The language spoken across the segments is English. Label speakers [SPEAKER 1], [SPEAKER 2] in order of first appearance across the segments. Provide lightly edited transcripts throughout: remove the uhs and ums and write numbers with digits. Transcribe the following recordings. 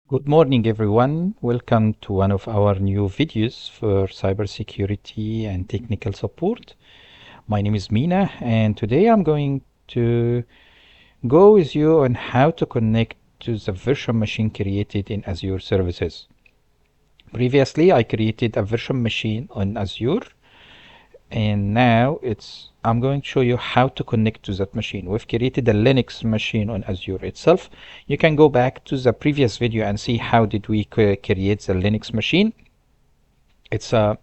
[SPEAKER 1] Good morning, everyone. Welcome to one of our new videos for cybersecurity and technical support. My name is Mina, and today I'm going to go with you on how to connect to the virtual machine created in Azure services. Previously, I created a virtual machine on Azure, and now I'm going to show you how to connect to that machine. We've created a Linux machine on Azure itself. You can go back to the previous video and see how did we create the Linux machine. It's a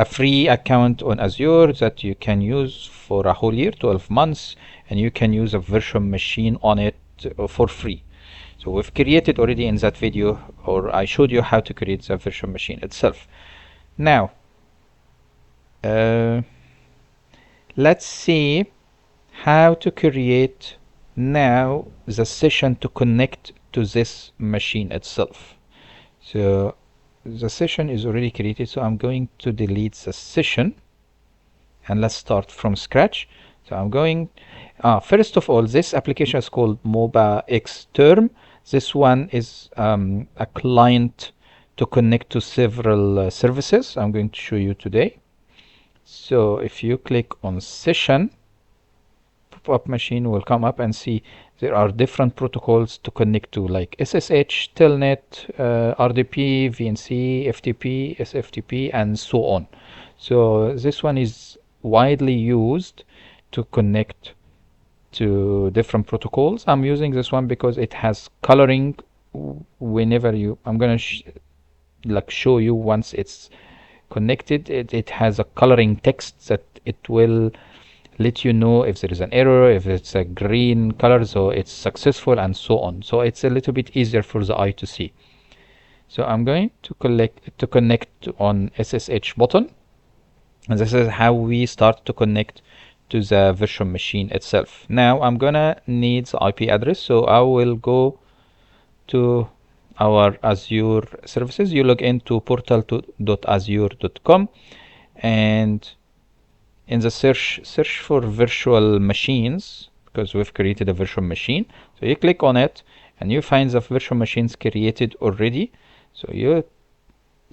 [SPEAKER 1] free account on Azure that you can use for a whole year, 12 months, and you can use a virtual machine on it for free. So we've created already in that video, or I showed you how to create the virtual machine itself. Now, let's see how to create now the session to connect to this machine itself. So the session is already created, so I'm going to delete the session and let's start from scratch. So I'm going first of all, this application is called MobaX Term. This one is a client to connect to several services I'm going to show you today. So if you click on session, pop-up machine will come up and see there are different protocols to connect to, like SSH, Telnet, RDP, VNC, FTP, SFTP, and so on. So this one is widely used to connect to different protocols. I'm using this one because it has coloring. Whenever I'm gonna show you once it's connected, it has a coloring text that it will let you know if there is an error, if it's a green color, so it's successful, and so on. So it's a little bit easier for the eye to see. So I'm going to connect on SSH button, and this is how we start to connect to the virtual machine itself. Now I'm gonna need the IP address, so I will go to our Azure services. You log into portal.azure.com, and in the search for virtual machines, because we've created a virtual machine. So you click on it and you find the virtual machines created already. So you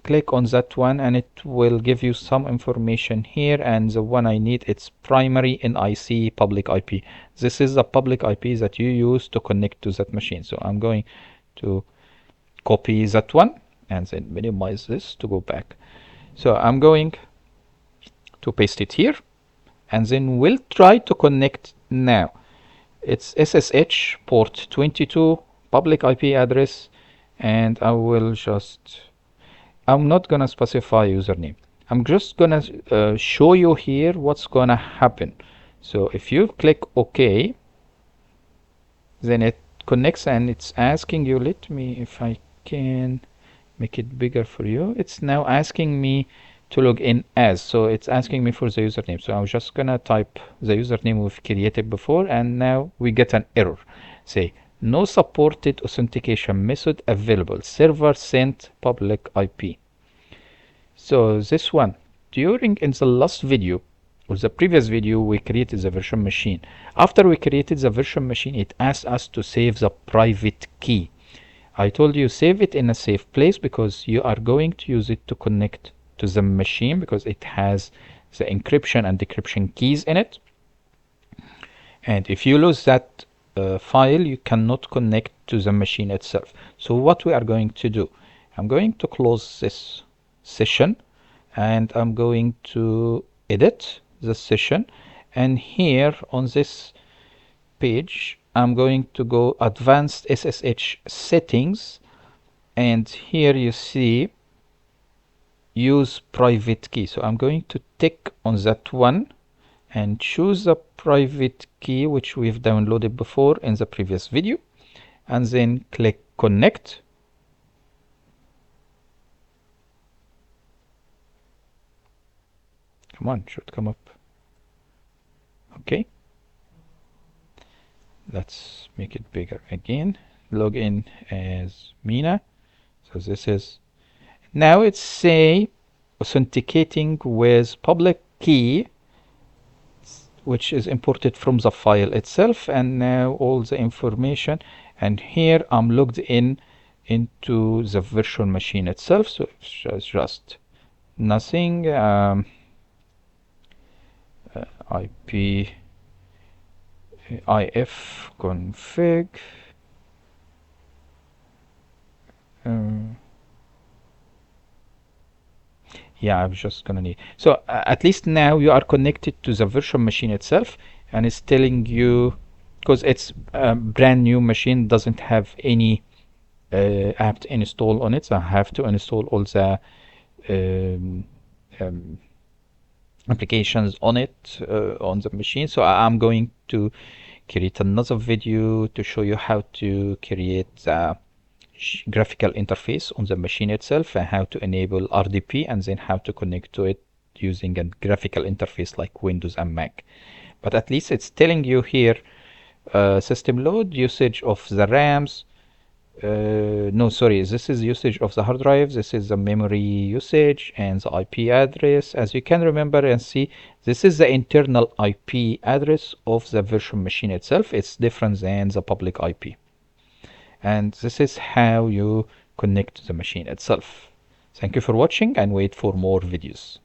[SPEAKER 1] click on that one and it will give you some information here, and the one I need, it's primary NIC public IP. This is the public IP that you use to connect to that machine. So I'm going to copy that one and then minimize this to go back. So I'm going to paste it here, and then we'll try to connect now. It's SSH port 22 public IP address, and I'm not gonna specify username. I'm just gonna show you here what's gonna happen. So if you click OK, then it connects and it's asking you, let me, if I can make it bigger for you, it's now asking me to log in as, so it's asking me for the username. So I'm just gonna type the username we've created before, and now we get an error. Say no supported authentication method available, server sent public IP. So this one, in the last video or the previous video, we created the virtual machine. After we created the virtual machine, it asked us to save the private key. I told you save it in a safe place because you are going to use it to connect to the machine, because it has the encryption and decryption keys in it. And if you lose that file, you cannot connect to the machine itself. So what we are going to do, I'm going to close this session and I'm going to edit the session, and here on this page I'm going to go advanced SSH settings, and here you see use private key. So I'm going to tick on that one and choose the private key which we've downloaded before in the previous video, and then click connect. Come on, should come up. Okay, let's make it bigger again. Log in as Mina. So this is, now it's say authenticating with public key which is imported from the file itself, and now all the information, and here I'm logged in into the virtual machine itself, so it's just nothing. IP if config, yeah, I'm just gonna need, so at least now you are connected to the virtual machine itself, and it's telling you, because it's a brand new machine, doesn't have any app install on it, so I have to install all the um, um, applications on it, on the machine. So I'm going to create another video to show you how to create the graphical interface on the machine itself, and how to enable RDP, and then how to connect to it using a graphical interface like Windows and Mac. But at least it's telling you here system load, usage of the RAMs, no, sorry, this is usage of the hard drive, this is the memory usage, and the IP address. As you can remember and see, this is the internal IP address of the virtual machine itself. It's different than the public IP. And this is how you connect to the machine itself. Thank you for watching, and wait for more videos.